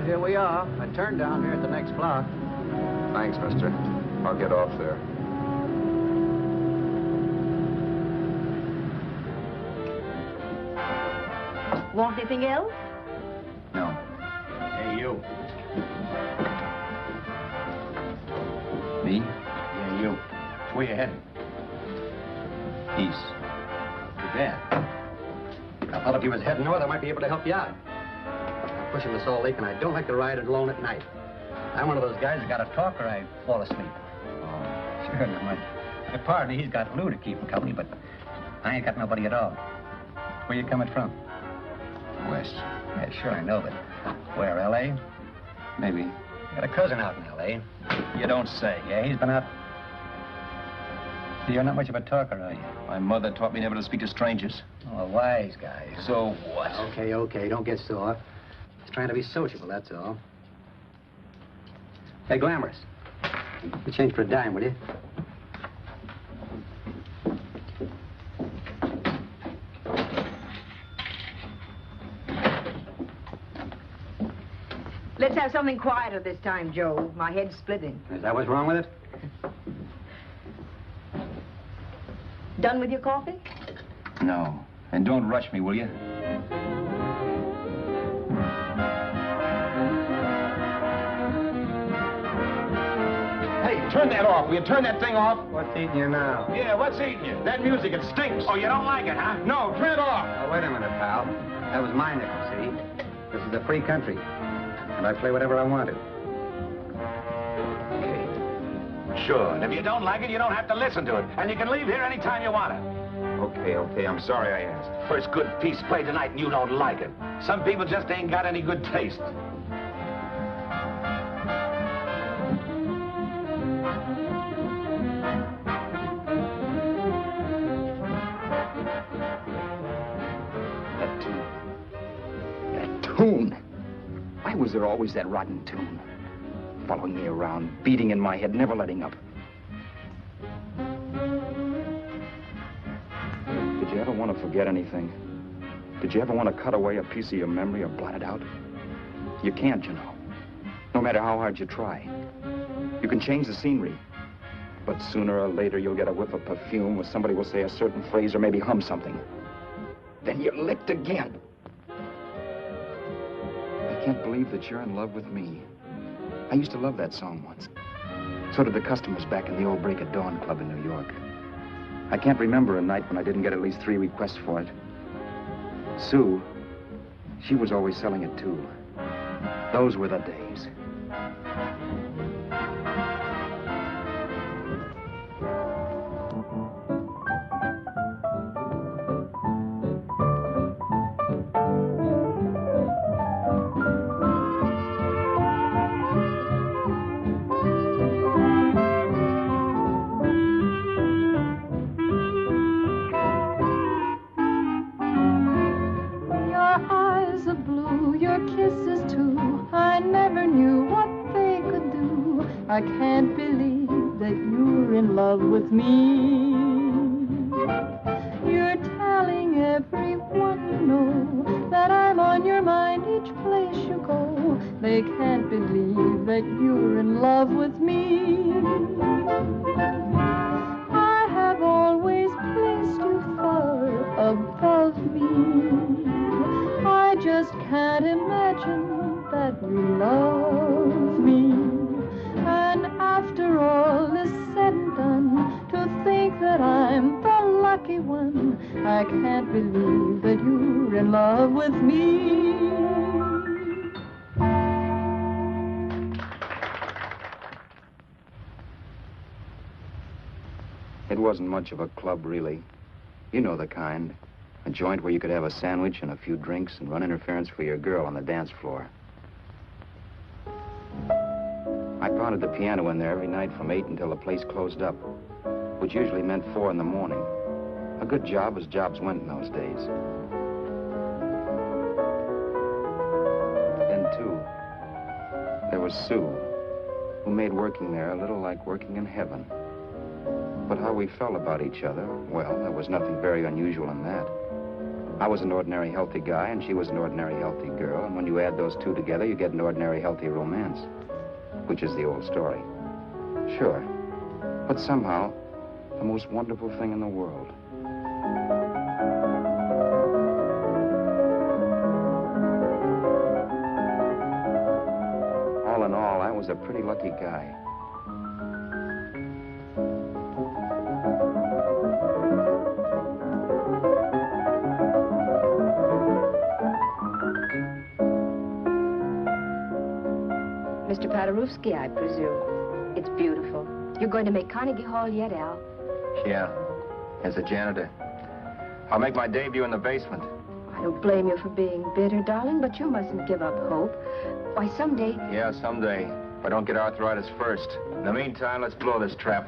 Here we are. I turned down here at the next block. Thanks, mister. I'll get off there. Want anything else? No. Hey, you. Me? Yeah, you. Where you heading? East. Too bad. I thought if you was heading north, I might be able to help you out. Pushing the Salt Lake, and I don't like to ride it alone at night. I'm one of those guys that got to talk or I fall asleep. Oh. Sure, no, my partner, he's got Lou to keep him company, but I ain't got nobody at all. Where you coming from? West. Yeah, sure, I know, but where, L.A.? Maybe. Got a cousin out in L.A. You don't say. Yeah, he's been out. You're not much of a talker, are you? My mother taught me never to speak to strangers. Oh, a wise guy. So what? Okay, don't get sore. Just trying to be sociable, that's all. Hey, Glamorous. You change for a dime, will you? Let's have something quieter this time, Joe. My head's splitting. Is that what's wrong with it? Done with your coffee? No. And don't rush me, will you? Hey, turn that off. Will you turn that thing off? What's eating you now? Yeah, what's eating you? That music, it stinks. Oh, you don't like it, huh? No, turn it off. Oh, wait a minute, pal. That was my nickel, see? This is a free country, and I play whatever I wanted. Okay. Sure, and if you don't like it, you don't have to listen to it. And you can leave here anytime you want to. Okay, I'm sorry I asked. First good piece played tonight and you don't like it. Some people just ain't got any good taste. Tune. Why was there always that rotten tune? Following me around, beating in my head, never letting up. Did you ever want to forget anything? Did you ever want to cut away a piece of your memory or blot it out? You can't, you know. No matter how hard you try. You can change the scenery. But sooner or later, you'll get a whiff of perfume or somebody will say a certain phrase or maybe hum something. Then you're licked again. I can't believe that you're in love with me. I used to love that song once. So did the customers back in the old Break of Dawn Club in New York. I can't remember a night when I didn't get at least 3 requests for it. Sue, she was always selling it too. Those were the days. I can't believe that you're in love with me. You're telling everyone you know that I'm on your mind each place you go. They can't believe that you're in love with me. I have always placed you far above me. I just can't imagine that you love me. And after all is said and done, to think that I'm the lucky one, I can't believe that you're in love with me. It wasn't much of a club, really. You know the kind. A joint where you could have a sandwich and a few drinks and run interference for your girl on the dance floor. I pounded the piano in there every night from 8 until the place closed up, which usually meant 4 in the morning. A good job as jobs went in those days. Then, too, there was Sue, who made working there a little like working in heaven. But how we felt about each other, well, there was nothing very unusual in that. I was an ordinary healthy guy, and she was an ordinary healthy girl, and when you add those two together, you get an ordinary healthy romance, which is the old story. Sure, but somehow, the most wonderful thing in the world. All in all, I was a pretty lucky guy. Mr. Paderewski, I presume. It's beautiful. You're going to make Carnegie Hall yet, Al? Yeah, as a janitor. I'll make my debut in the basement. I don't blame you for being bitter, darling, but you mustn't give up hope. Why, someday... Yeah, someday. If I don't get arthritis first. In the meantime, let's blow this trap.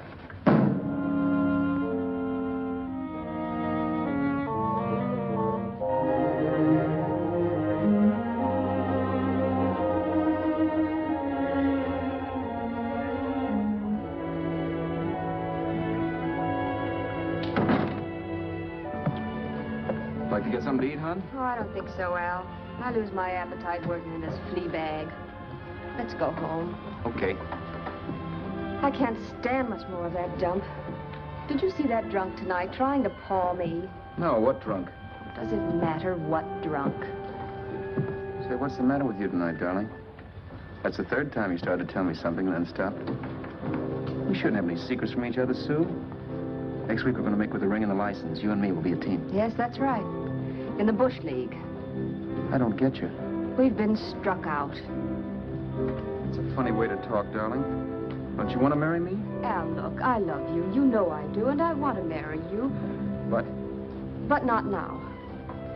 Like to get something to eat, hon? Oh, I don't think so, Al. I lose my appetite working in this flea bag. Let's go home. Okay. I can't stand much more of that dump. Did you see that drunk tonight trying to paw me? No, what drunk? Does it matter what drunk? Say, what's the matter with you tonight, darling? That's the third time you started to tell me something and then stopped. We shouldn't have any secrets from each other, Sue. Next week, we're going to make with the ring and the license. You and me will be a team. Yes, that's right. In the Bush League. I don't get you. We've been struck out. It's a funny way to talk, darling. Don't you want to marry me? Al, look, I love you. You know I do, and I want to marry you. But? But not now.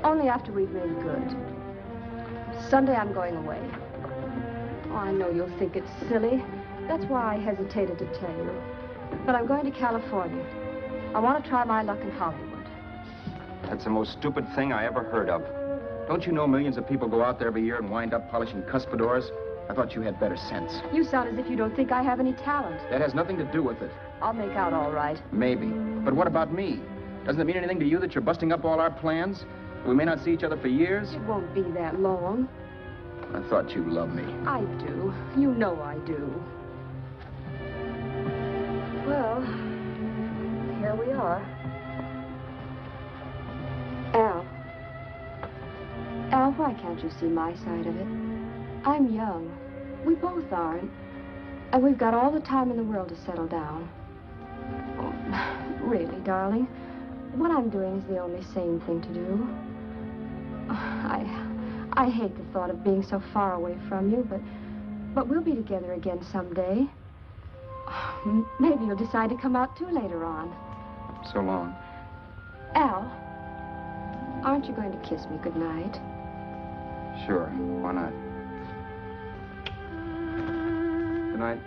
Only after we've made good. Sunday, I'm going away. Oh, I know you'll think it's silly. That's why I hesitated to tell you. But I'm going to California. I want to try my luck in Hollywood. That's the most stupid thing I ever heard of. Don't you know millions of people go out there every year and wind up polishing cuspidors? I thought you had better sense. You sound as if you don't think I have any talent. That has nothing to do with it. I'll make out all right. Maybe. But what about me? Doesn't it mean anything to you that you're busting up all our plans? We may not see each other for years? It won't be that long. I thought you loved me. I do. You know I do. Well, here we are. Al, why can't you see my side of it? I'm young. We both are. And we've got all the time in the world to settle down. Oh, really, darling, what I'm doing is the only sane thing to do. I hate the thought of being so far away from you, but we'll be together again someday. Maybe you'll decide to come out too later on. So long. Al, aren't you going to kiss me goodnight? Sure, why not? Good night.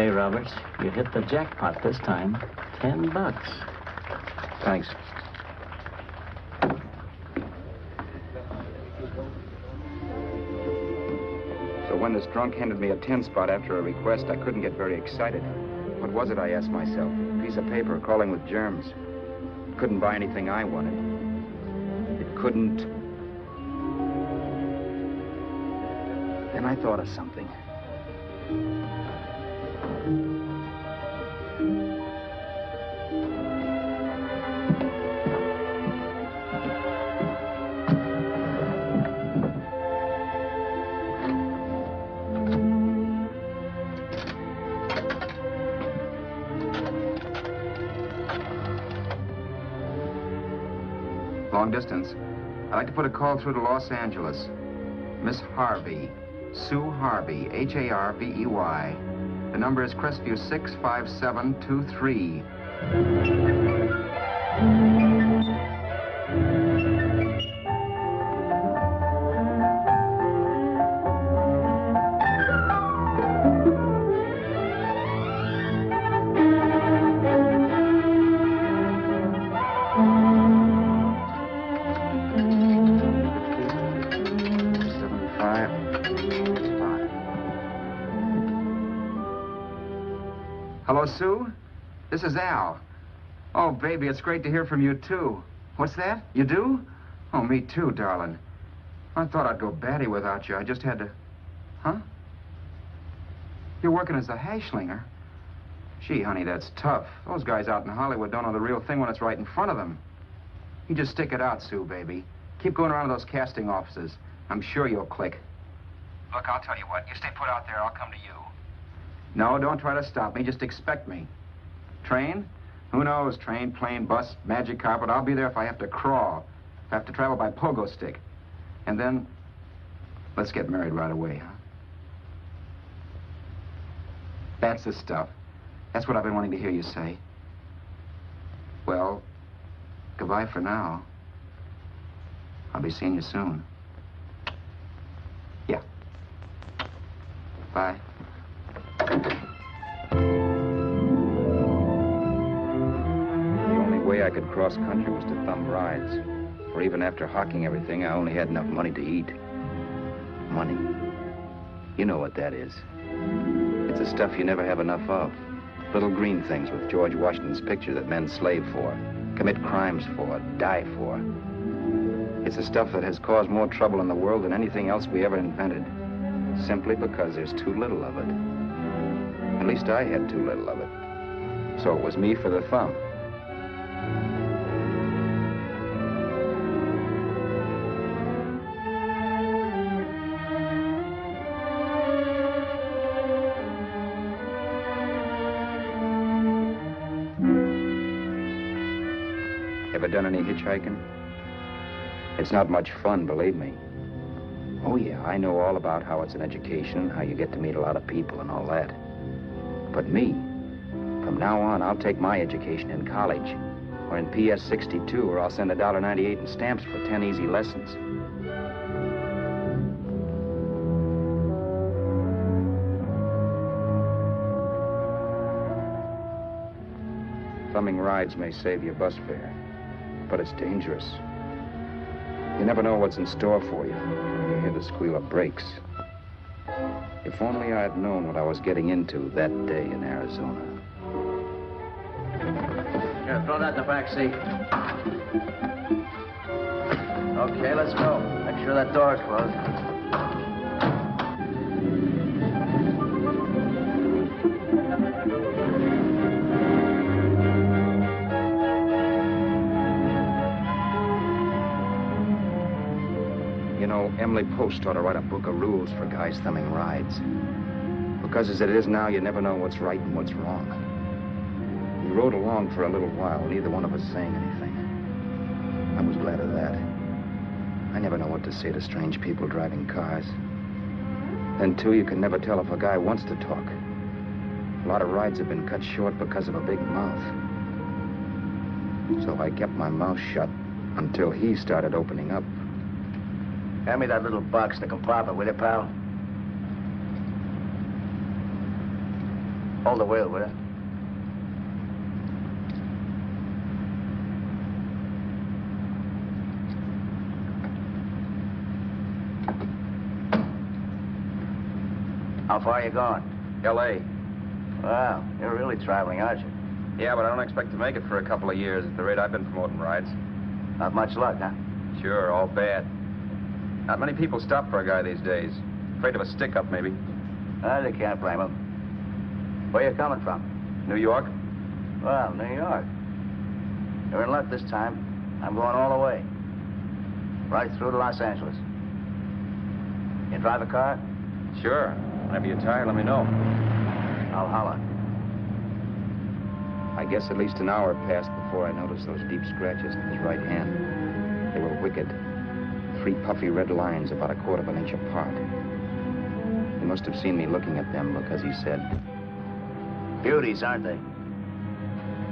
Okay, Roberts. You hit the jackpot this time. $10. Thanks. So when this drunk handed me a 10 spot after a request, I couldn't get very excited. What was it, I asked myself? A piece of paper crawling with germs. It couldn't buy anything I wanted. It couldn't... Then I thought of something. Long distance. I'd like to put a call through to Los Angeles. Miss Harvey. Sue Harvey, H-A-R-V-E-Y. The number is Crestview 65723. Hello, Sue? This is Al. Oh, baby, it's great to hear from you, too. What's that? You do? Oh, me too, darling. I thought I'd go batty without you. I just had to... Huh? You're working as a hashlinger? Gee, honey, that's tough. Those guys out in Hollywood don't know the real thing when it's right in front of them. You just stick it out, Sue, baby. Keep going around to those casting offices. I'm sure you'll click. Look, I'll tell you what. You stay put out there, I'll come to you. No, don't try to stop me. Just expect me. Train? Who knows? Train, plane, bus, magic carpet. I'll be there if I have to crawl. If I have to travel by pogo stick. And then, let's get married right away, huh? That's the stuff. That's what I've been wanting to hear you say. Well, goodbye for now. I'll be seeing you soon. Yeah. Bye. The only way I could cross country was to thumb rides. For even after hawking everything, I only had enough money to eat. Money. You know what that is. It's the stuff you never have enough of. Little green things with George Washington's picture that men slave for, commit crimes for, die for. It's the stuff that has caused more trouble in the world than anything else we ever invented. Simply because there's too little of it. At least I had too little of it. So it was me for the thumb. Ever done any hitchhiking? It's not much fun, believe me. Oh, yeah, I know all about how it's an education, how you get to meet a lot of people and all that. But me, from now on, I'll take my education in college, or in PS 62, or I'll send $1.98 in stamps for 10 easy lessons. Thumbing rides may save you bus fare, but it's dangerous. You never know what's in store for you. You hear the squeal of brakes. If only I had known what I was getting into that day in Arizona. Here, throw that in the back seat. Okay, let's go. Make sure that door's closed. You know, Emily Post ought to write a book of rules for guys thumbing rides. Because as it is now, you never know what's right and what's wrong. We rode along for a little while, neither one of us saying anything. I was glad of that. I never know what to say to strange people driving cars. Then, too, you can never tell if a guy wants to talk. A lot of rides have been cut short because of a big mouth. So I kept my mouth shut until he started opening up. Hand me that little box in the compartment, will you, pal? Hold the wheel, will you? How far are you going? L.A. Wow, you're really traveling, aren't you? Yeah, but I don't expect to make it for a couple of years at the rate I've been promoting rides. Not much luck, huh? Sure, all bad. Not many people stop for a guy these days. Afraid of a stick-up, maybe. They can't blame him. Where you coming from? New York? Well, New York. You're in luck this time. I'm going all the way. Right through to Los Angeles. You drive a car? Sure. Whenever you're tired, let me know. I'll holler. I guess at least an hour passed before I noticed those deep scratches in his right hand. They were wicked. 3 puffy red lines about 1/4 of an inch apart. He must have seen me looking at them because he said, Beauties, aren't they?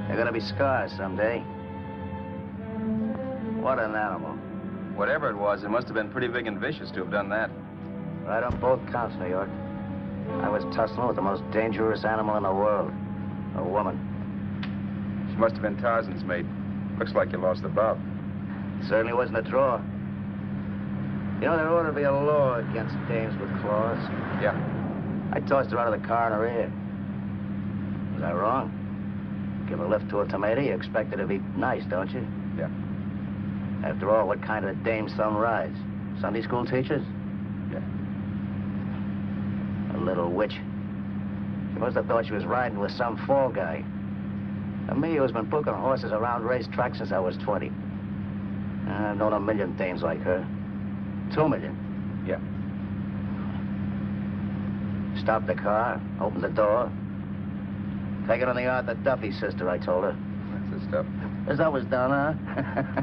They're gonna be scars someday. What an animal. Whatever it was, it must have been pretty big and vicious to have done that. Right on both counts, New York. I was tussling with the most dangerous animal in the world. A woman. She must have been Tarzan's mate. Looks like you lost the bout. Certainly wasn't a draw. You know, there ought to be a law against dames with claws. Yeah. I tossed her out of the car in her ear. Was I wrong? Give a lift to a tomato, you expect her to be nice, don't you? Yeah. After all, what kind of dame's son rides? Sunday school teachers? Yeah. A little witch. She must have thought she was riding with some fall guy. And me, who's been booking horses around racetracks since I was 20. I've known a million dames like her. 2 million. Yeah. Stop the car, open the door. Take it on the yard, the Duffy sister, I told her. That's the stuff. As that was done, huh?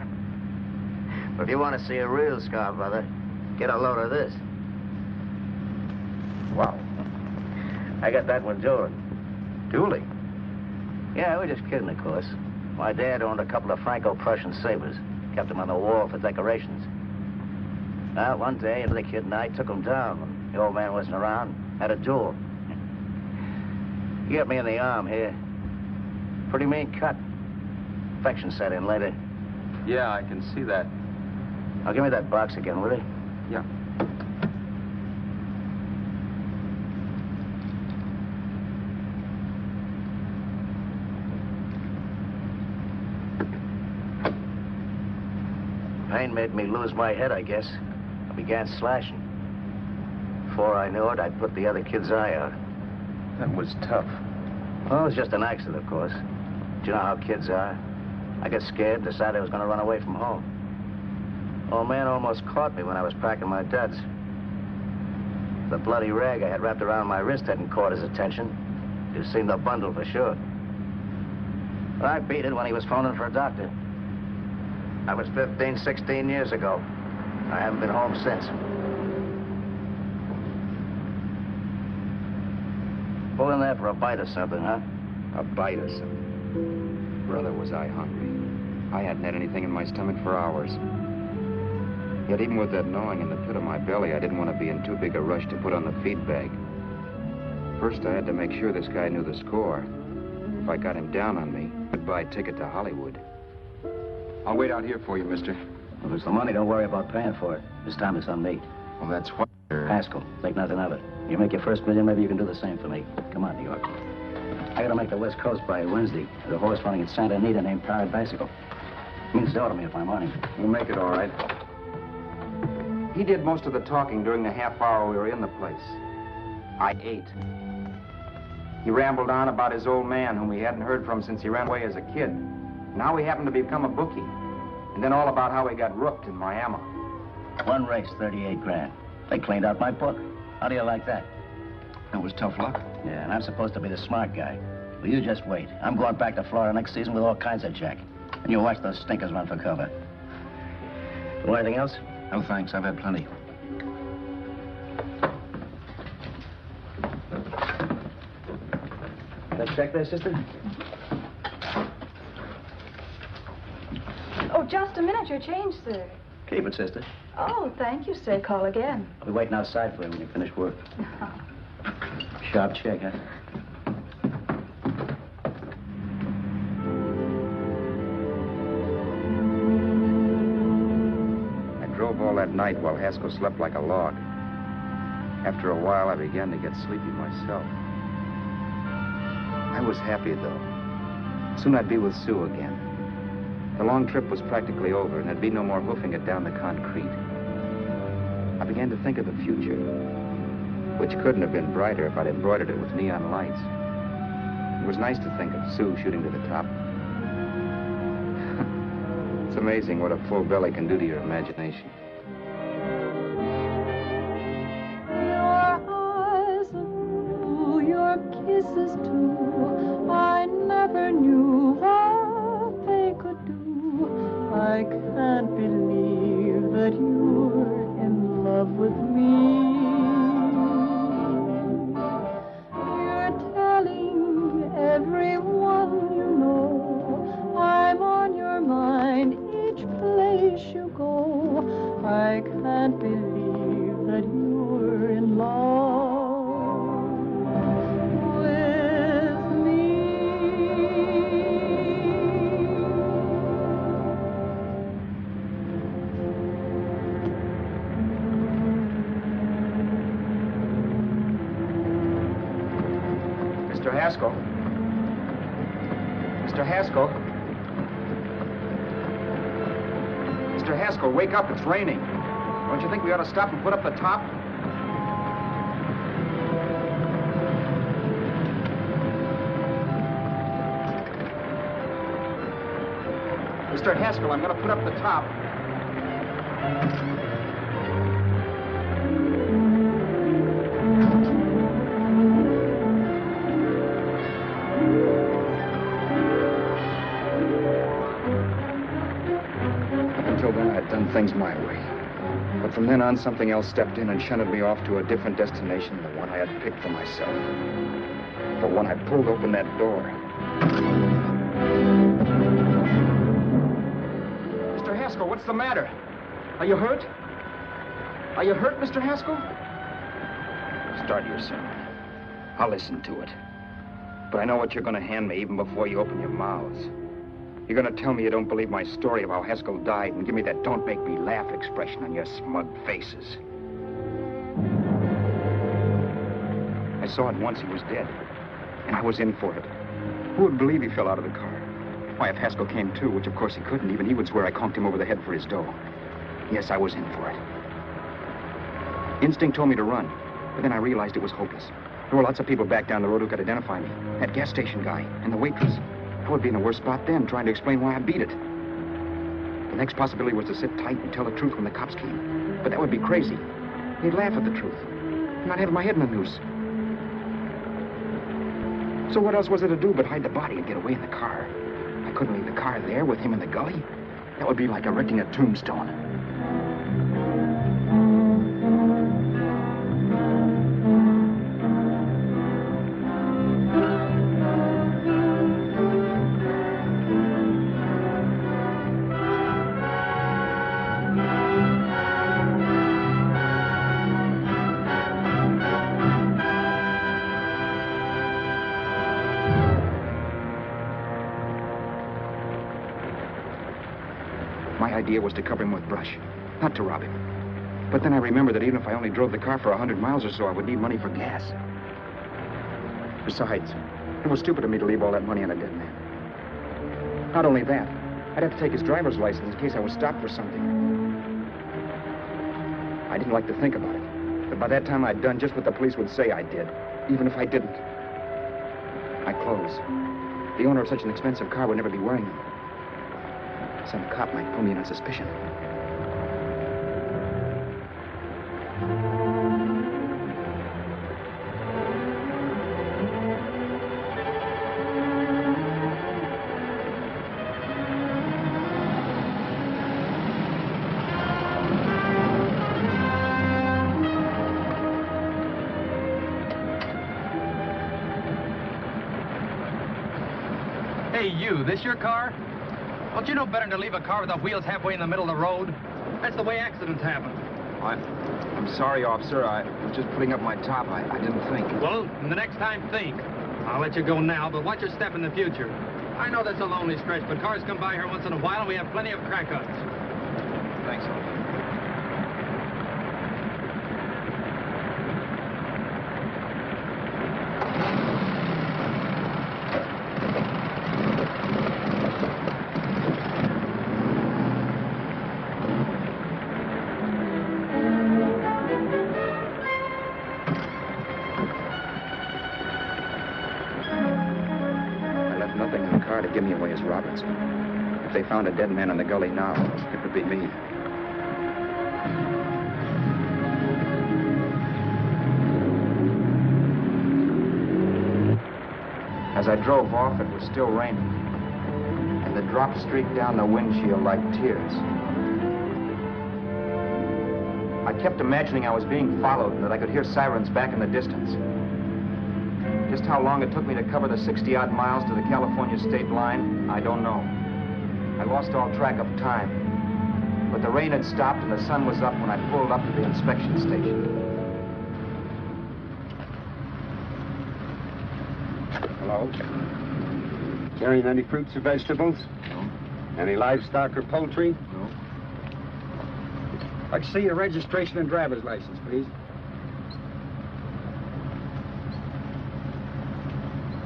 But if you want to see a real scar, brother, get a load of this. Wow. I got that one dueling. Dueling? Yeah, we're just kidding, of course. My dad owned a couple of Franco-Prussian sabers. Kept them on the wall for decorations. Well, one day, the kid and I took them down. When the old man wasn't around. Had a duel. He hit me in the arm here. Pretty mean cut. Infection set in later. Yeah, I can see that. Now, give me that box again, will you? Yeah. Pain made me lose my head, I guess. I began slashing. Before I knew it, I'd put the other kid's eye out. That was tough. Well, it was just an accident, of course. Do you know how kids are? I got scared, decided I was going to run away from home. Old man almost caught me when I was packing my duds. The bloody rag I had wrapped around my wrist hadn't caught his attention. You've seen the bundle for sure. But I beat it when he was phoning for a doctor. That was 15, 16 years ago. I haven't been home since. Pull in there for a bite or something, huh? a bite or something. Brother, was I hungry. I hadn't had anything in my stomach for hours. Yet even with that gnawing in the pit of my belly, I didn't want to be in too big a rush to put on the feed bag. First, I had to make sure this guy knew the score. If I got him down on me, goodbye ticket to Hollywood. I'll wait out here for you, mister. Well, there's the money. Don't worry about paying for it. This time it's on me. Well, that's what... Haskell, think nothing of it. You make your first million, maybe you can do the same for me. Come on, New York. I gotta make the West Coast by Wednesday. There's a horse running in Santa Anita named Pirate Bicycle. Means so to me if I'm on him. We'll make it all right. He did most of the talking during the half hour we were in the place. I ate. He rambled on about his old man, whom he hadn't heard from since he ran away as a kid. Now he happened to become a bookie. And then all about how he got rooked in Miami. One race, 38 grand. They cleaned out my book. How do you like that? That was tough luck. Yeah, and I'm supposed to be the smart guy. Well, you just wait. I'm going back to Florida next season with all kinds of jack. And you watch those stinkers run for cover. Want anything else? No, thanks. I've had plenty. That check there, sister? Oh, just a minute. Your change, sir. Keep it, sister. Oh, thank you, sir. Call again. I'll be waiting outside for you when you finish work. Sharp check, huh? drove all that night while Haskell slept like a log. After a while, I began to get sleepy myself. I was happy, though. Soon I'd be with Sue again. The long trip was practically over, and there'd be no more hoofing it down the concrete. I began to think of the future, which couldn't have been brighter if I'd embroidered it with neon lights. It was nice to think of Sue shooting to the top. It's amazing what a full belly can do to your imagination. Your eyes are blue, your kisses too. I never knew what they could do. I can't believe that you're in love with me. You're telling everyone you know I'm on your mind each place you go. I can't believe that you're in love with me. Mr. Haskell? Mr. Haskell? Mr. Haskell, wake up. It's raining. Don't you think we ought to stop and put up the top? Mr. Haskell, I'm going to put up the top. Done things my way. But from then on, something else stepped in and shunted me off to a different destination than the one I had picked for myself. But when I pulled open that door... Mr. Haskell, what's the matter? Are you hurt? Are you hurt, Mr. Haskell? Start your sermon. I'll listen to it. But I know what you're going to hand me even before you open your mouths. You're going to tell me you don't believe my story of how Haskell died and give me that don't make me laugh expression on your smug faces. I saw it once he was dead, and I was in for it. Who would believe he fell out of the car? Why, if Haskell came too, which of course he couldn't, even he would swear I conked him over the head for his dough. Yes, I was in for it. Instinct told me to run, but then I realized it was hopeless. There were lots of people back down the road who could identify me. That gas station guy and the waitress. I would be in a worse spot then, trying to explain why I beat it. The next possibility was to sit tight and tell the truth when the cops came. But that would be crazy. They'd laugh at the truth. And I'd have my head in a noose. So what else was there to do but hide the body and get away in the car? I couldn't leave the car there with him in the gully. That would be like erecting a tombstone. My idea was to cover him with brush, not to rob him. But then I remembered that even if I only drove the car for 100 miles or so, I would need money for gas. Besides, it was stupid of me to leave all that money on a dead man. Not only that, I'd have to take his driver's license in case I was stopped for something. I didn't like to think about it, but by that time I'd done just what the police would say I did, even if I didn't. My clothes. The owner of such an expensive car would never be wearing them. Some cop might pull me in on suspicion. Hey, you, this your car? Don't you know better than to leave a car with the wheels halfway in the middle of the road? That's the way accidents happen. I'm sorry, officer. I was just putting up my top. I didn't think. Well, the next time, think. I'll let you go now, but watch your step in the future. I know that's a lonely stretch, but cars come by here once in a while, and we have plenty of crack-ups. Thanks, officer. give me away as Roberts. If they found a dead man in the gully now, it would be me. As I drove off, it was still raining, and the drops streaked down the windshield like tears. I kept imagining I was being followed and that I could hear sirens back in the distance. Just how long it took me to cover the 60-odd miles to the California state line, I don't know. I lost all track of time. But the rain had stopped and the sun was up when I pulled up to the inspection station. Hello? Carrying any fruits or vegetables? No. Any livestock or poultry? No. I'd see your registration and driver's license, please.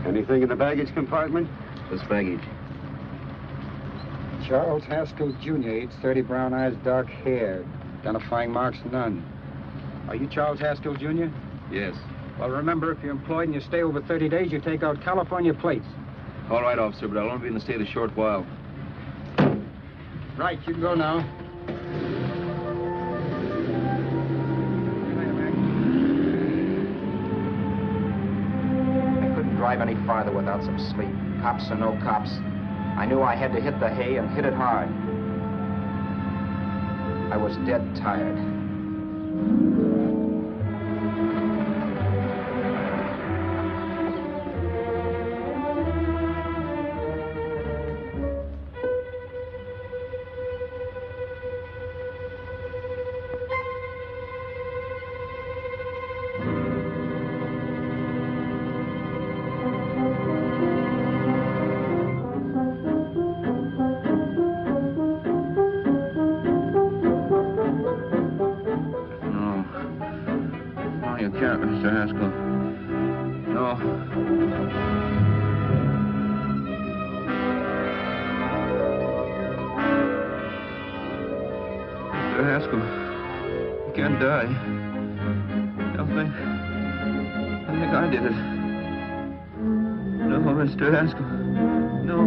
Anything in the baggage compartment? Just baggage. Charles Haskell, Jr., age 30, brown eyes, dark hair. Identifying marks, none. Are you Charles Haskell, Jr.? Yes. Well, remember, if you're employed and you stay over 30 days, you take out California plates. All right, officer, but I'll only be in the state a short while. Right, you can go now. I couldn't drive any farther without some sleep. Cops or no cops, I knew I had to hit the hay and hit it hard. I was dead tired. Mr. Haskell. No. Mr. Haskell, you can't die. I think I did it. No, Mr. Haskell. No.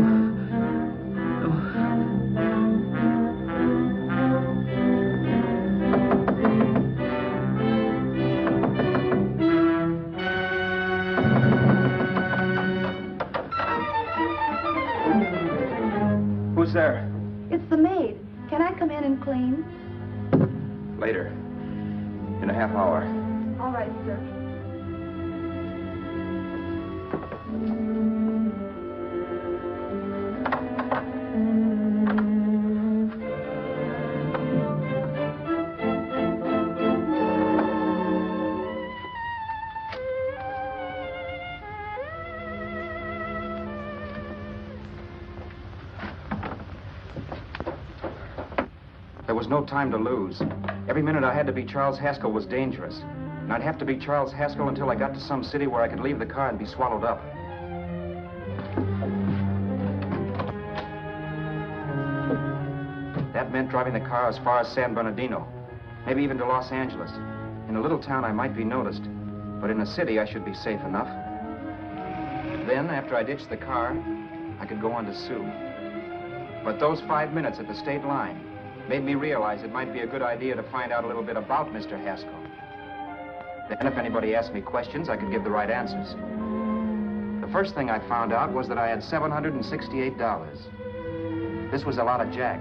Who's there? It's the maid. Can I come in and clean? Later. In a half hour. All right, sir. There was no time to lose. Every minute I had to be Charles Haskell was dangerous. And I'd have to be Charles Haskell until I got to some city where I could leave the car and be swallowed up. That meant driving the car as far as San Bernardino, maybe even to Los Angeles. In a little town, I might be noticed, but in a city, I should be safe enough. Then, after I ditched the car, I could go on to Sioux. But those 5 minutes at the state line made me realize it might be a good idea to find out a little bit about Mr. Haskell. Then if anybody asked me questions, I could give the right answers. The first thing I found out was that I had $768. This was a lot of jack,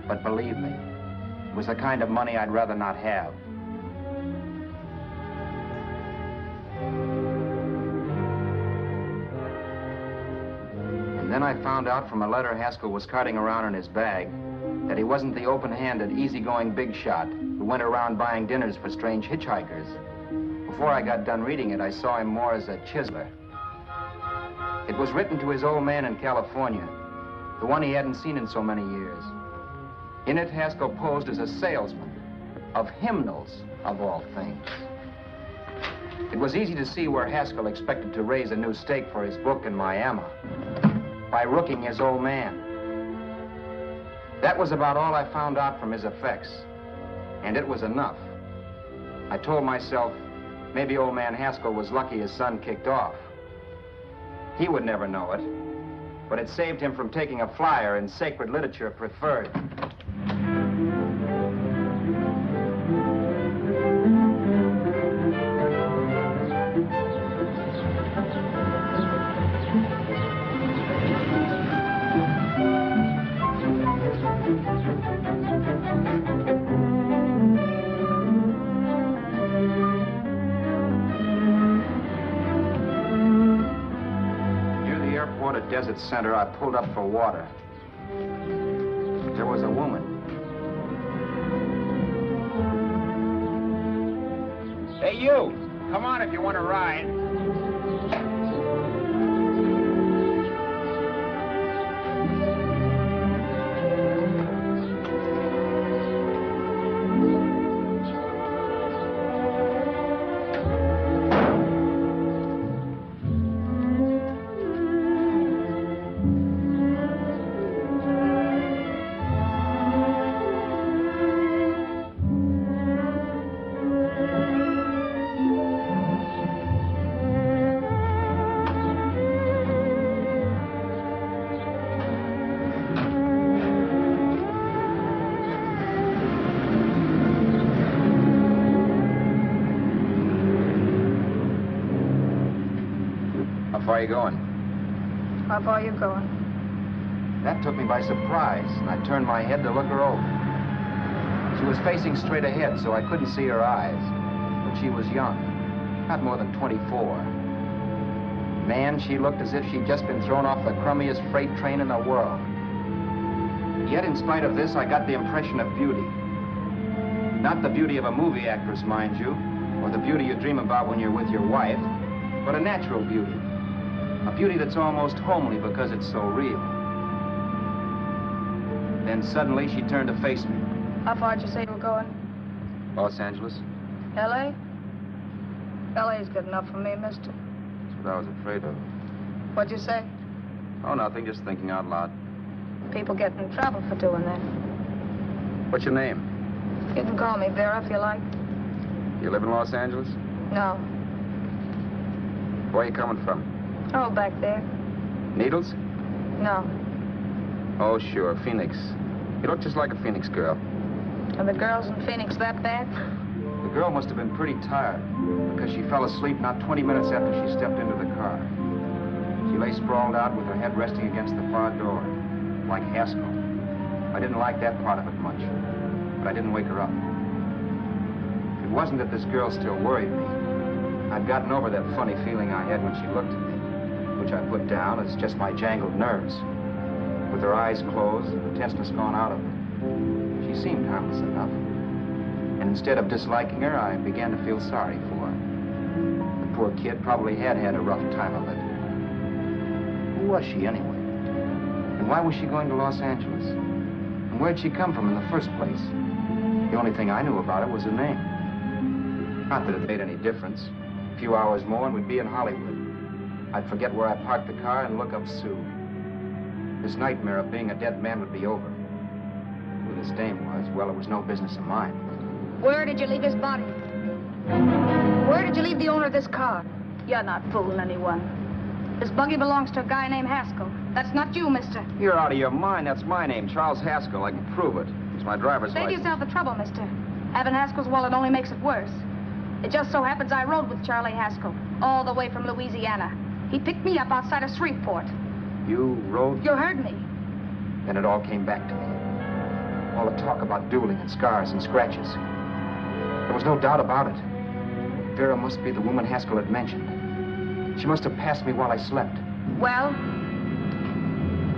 but believe me, it was the kind of money I'd rather not have. And then I found out from a letter Haskell was carting around in his bag that he wasn't the open-handed, easygoing big shot who went around buying dinners for strange hitchhikers. Before I got done reading it, I saw him more as a chiseler. It was written to his old man in California, the one he hadn't seen in so many years. In it, Haskell posed as a salesman of hymnals, of all things. It was easy to see where Haskell expected to raise a new stake for his book in Miami by rooking his old man. That was about all I found out from his effects, and it was enough. I told myself, maybe old man Haskell was lucky his son kicked off. He would never know it, but it saved him from taking a flyer in Sacred Literature Preferred. At Desert Center, I pulled up for water. There was a woman. Hey, you! Come on if you want to ride. How far are you going? How far are you going? That took me by surprise, and I turned my head to look her over. She was facing straight ahead, so I couldn't see her eyes. But she was young, not more than 24. Man, she looked as if she'd just been thrown off the crummiest freight train in the world. Yet, in spite of this, I got the impression of beauty. Not the beauty of a movie actress, mind you, or the beauty you dream about when you're with your wife, but a natural beauty. A beauty that's almost homely because it's so real. Then suddenly she turned to face me. How far did you say you were going? Los Angeles? L.A.? L.A.'s good enough for me, mister. That's what I was afraid of. What'd you say? Oh, nothing, just thinking out loud. People get in trouble for doing that. What's your name? You can call me Vera if you like. You live in Los Angeles? No. Where are you coming from? Oh, back there. Needles? No. Oh, sure, Phoenix. You look just like a Phoenix girl. Are the girls in Phoenix that bad? The girl must have been pretty tired, because she fell asleep not 20 minutes after she stepped into the car. She lay sprawled out with her head resting against the far door, like Haskell. I didn't like that part of it much, but I didn't wake her up. It wasn't that this girl still worried me. I'd gotten over that funny feeling I had when she looked at me, which I put down as just my jangled nerves. With her eyes closed and the tenseness gone out of her, she seemed harmless enough. And instead of disliking her, I began to feel sorry for her. The poor kid probably had had a rough time of it. Who was she anyway? And why was she going to Los Angeles? And where'd she come from in the first place? The only thing I knew about her was her name. Not that it made any difference. A few hours more and we'd be in Hollywood. I'd forget where I parked the car and look up Sue. This nightmare of being a dead man would be over. Who this dame was, well, it was no business of mine. Where did you leave his body? Where did you leave the owner of this car? You're not fooling anyone. This buggy belongs to a guy named Haskell. That's not you, mister. You're out of your mind. That's my name, Charles Haskell. I can prove it. It's my driver's Save license. yourself the trouble, mister. Having Haskell's wallet only makes it worse. It just so happens I rode with Charlie Haskell, all the way from Louisiana. He picked me up outside of Shreveport. You rode? You heard me. Then it all came back to me. All the talk about dueling and scars and scratches. There was no doubt about it. Vera must be the woman Haskell had mentioned. She must have passed me while I slept. Well,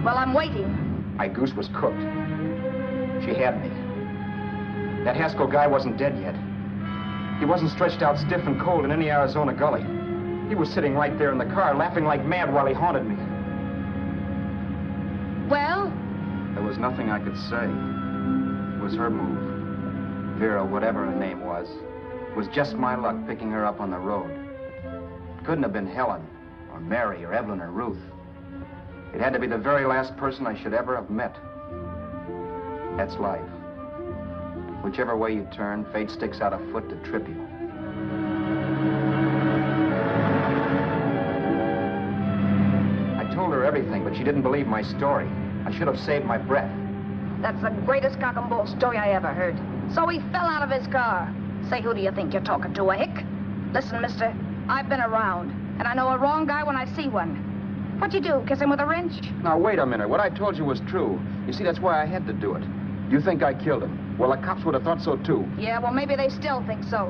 I'm waiting. My goose was cooked. She had me. That Haskell guy wasn't dead yet. He wasn't stretched out stiff and cold in any Arizona gully. He was sitting right there in the car, laughing like mad while he haunted me. Well? There was nothing I could say. It was her move. Vera, whatever her name was just my luck picking her up on the road. It couldn't have been Helen, or Mary, or Evelyn, or Ruth. It had to be the very last person I should ever have met. That's life. Whichever way you turn, fate sticks out a foot to trip you. I told her everything, but she didn't believe my story. I should have saved my breath. That's the greatest cock and bull story I ever heard. So he fell out of his car. Say, who do you think you're talking to, a hick? Listen, mister, I've been around, and I know a wrong guy when I see one. What'd you do, kiss him with a wrench? Now, wait a minute. What I told you was true. You see, that's why I had to do it. You think I killed him. Well, the cops would have thought so, too. Yeah, well, maybe they still think so.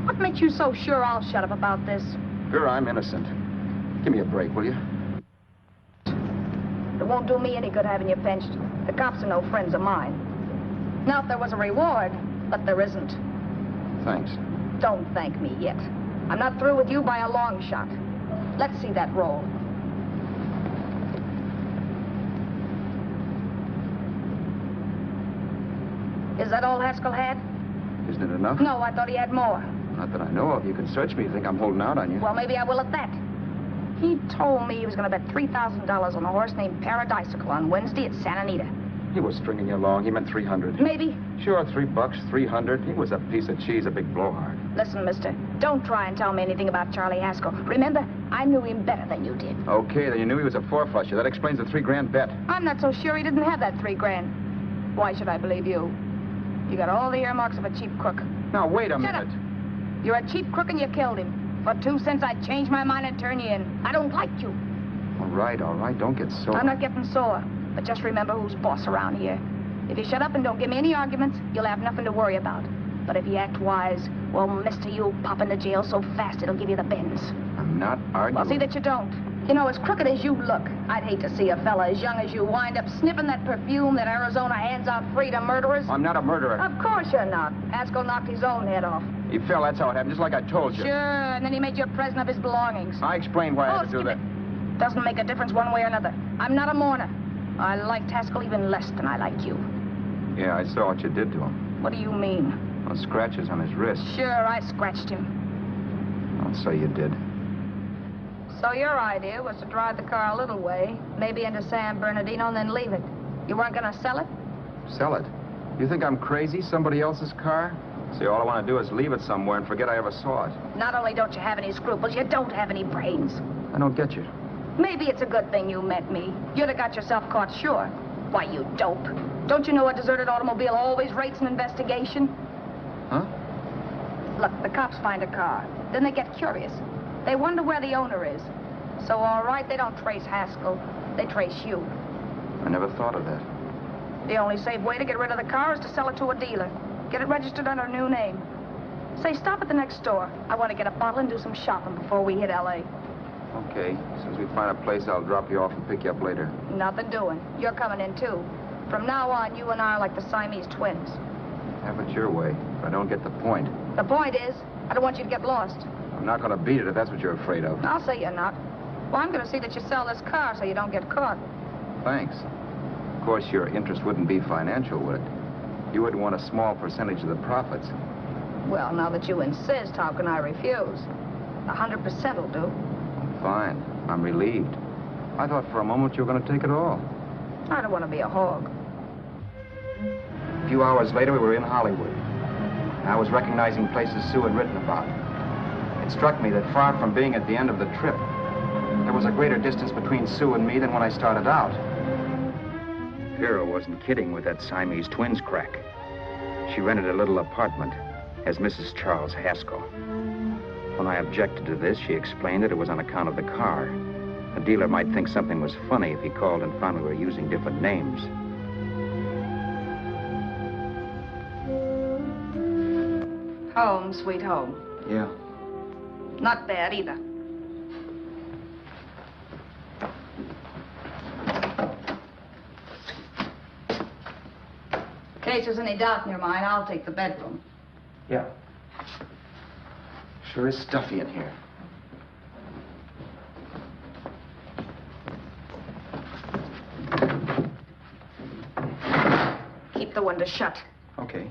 What makes you so sure I'll shut up about this? Sure, I'm innocent. Give me a break, will you? It won't do me any good having you pinched. The cops are no friends of mine. Now, if there was a reward, but there isn't. Thanks. Don't thank me yet. I'm not through with you by a long shot. Let's see that roll. Is that all Haskell had? Isn't it enough? No, I thought he had more. Not that I know of. You can search me. You think I'm holding out on you? Well, maybe I will at that. He told me he was going to bet $3,000 on a horse named Paradisical on Wednesday at Santa Anita. He was stringing you along. He meant 300. Maybe. Sure, $3, 300. He was a piece of cheese, a big blowhard. Listen, mister, don't try and tell me anything about Charlie Haskell. Remember, I knew him better than you did. Okay, then you knew he was a four-flusher. That explains the $3,000 bet. I'm not so sure he didn't have that $3,000. Why should I believe you? You got all the earmarks of a cheap crook. Now, wait a Shut minute. up. You're a cheap crook and you killed him. For 2 cents, I'd change my mind and turn you in. I don't like you. All right. Don't get sore. I'm not getting sore. But just remember who's boss around here. If you shut up and don't give me any arguments, you'll have nothing to worry about. But if you act wise, well, mister, you'll pop into jail so fast it'll give you the bends. I'm not arguing. Well, see that you don't. You know, as crooked as you look, I'd hate to see a fella as young as you wind up sniffing that perfume that Arizona hands out free to murderers. I'm not a murderer. Of course you're not. Haskell knocked his own head off. He fell, that's how it happened, just like I told you. Sure, and then he made you a present of his belongings. I explained why I had to do that. Doesn't make a difference one way or another. I'm not a mourner. I liked Haskell even less than I like you. Yeah, I saw what you did to him. What do you mean? Well, scratches on his wrist. Sure, I scratched him. I'll say you did. So your idea was to drive the car a little way, maybe into San Bernardino, and then leave it. You weren't going to sell it? Sell it? You think I'm crazy? Somebody else's car? See, all I want to do is leave it somewhere and forget I ever saw it. Not only don't you have any scruples, you don't have any brains. I don't get you. Maybe it's a good thing you met me. You'd have got yourself caught, sure. Why, you dope. Don't you know a deserted automobile always rates an investigation? Huh? Look, the cops find a car. Then they get curious. They wonder where the owner is. So, all right, they don't trace Haskell. They trace you. I never thought of that. The only safe way to get rid of the car is to sell it to a dealer. Get it registered under a new name. Say, stop at the next store. I want to get a bottle and do some shopping before we hit L.A. Okay. As soon as we find a place, I'll drop you off and pick you up later. Nothing doing. You're coming in, too. From now on, you and I are like the Siamese twins. Have it your way. I don't get the point. The point is, I don't want you to get lost. I'm not going to beat it if that's what you're afraid of. I'll say you're not. Well, I'm going to see that you sell this car so you don't get caught. Thanks. Of course, your interest wouldn't be financial, would it? You would want a small percentage of the profits. Well, now that you insist, how can I refuse? 100% will do. Fine. I'm relieved. I thought for a moment you were going to take it all. I don't want to be a hog. A few hours later, we were in Hollywood. I was recognizing places Sue had written about. It struck me that far from being at the end of the trip, there was a greater distance between Sue and me than when I started out. Vera wasn't kidding with that Siamese twins crack. She rented a little apartment as Mrs. Charles Haskell. When I objected to this, she explained that it was on account of the car. A dealer might think something was funny if he called and found we were using different names. Home, sweet home. Yeah. Not bad, either. In case there's any doubt in your mind, I'll take the bedroom. Yeah. Sure is stuffy in here. Keep the window shut. Okay.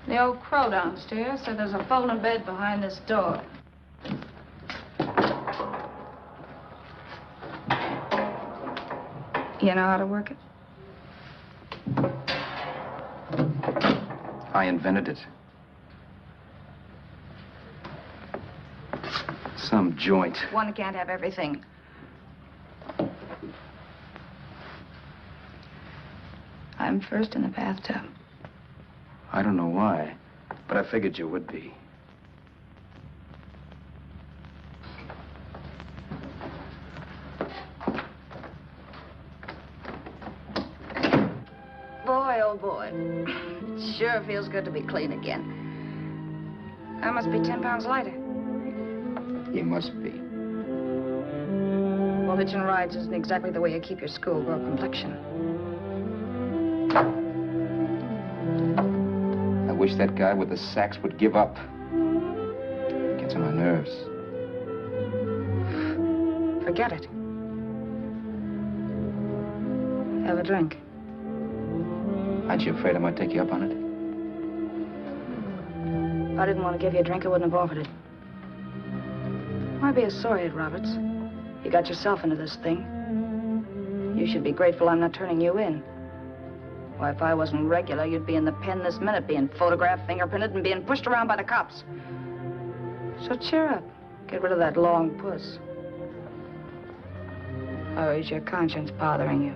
The old crow downstairs said there's a folding bed behind this door. You know how to work it? I invented it. Some joint. One can't have everything. I'm first in the bathtub. I don't know why, but I figured you would be. Boy, oh boy. It sure feels good to be clean again. I must be 10 pounds lighter. You must be. Well, hitching rides isn't exactly the way you keep your schoolgirl complexion. I wish that guy with the sacks would give up. Gets on my nerves. Forget it. Have a drink. Aren't you afraid I might take you up on it? If I didn't want to give you a drink, I wouldn't have offered it. Why be a sorehead, Roberts? You got yourself into this thing. You should be grateful I'm not turning you in. Why, if I wasn't regular, you'd be in the pen this minute, being photographed, fingerprinted, and being pushed around by the cops. So cheer up. Get rid of that long puss. Or is your conscience bothering you?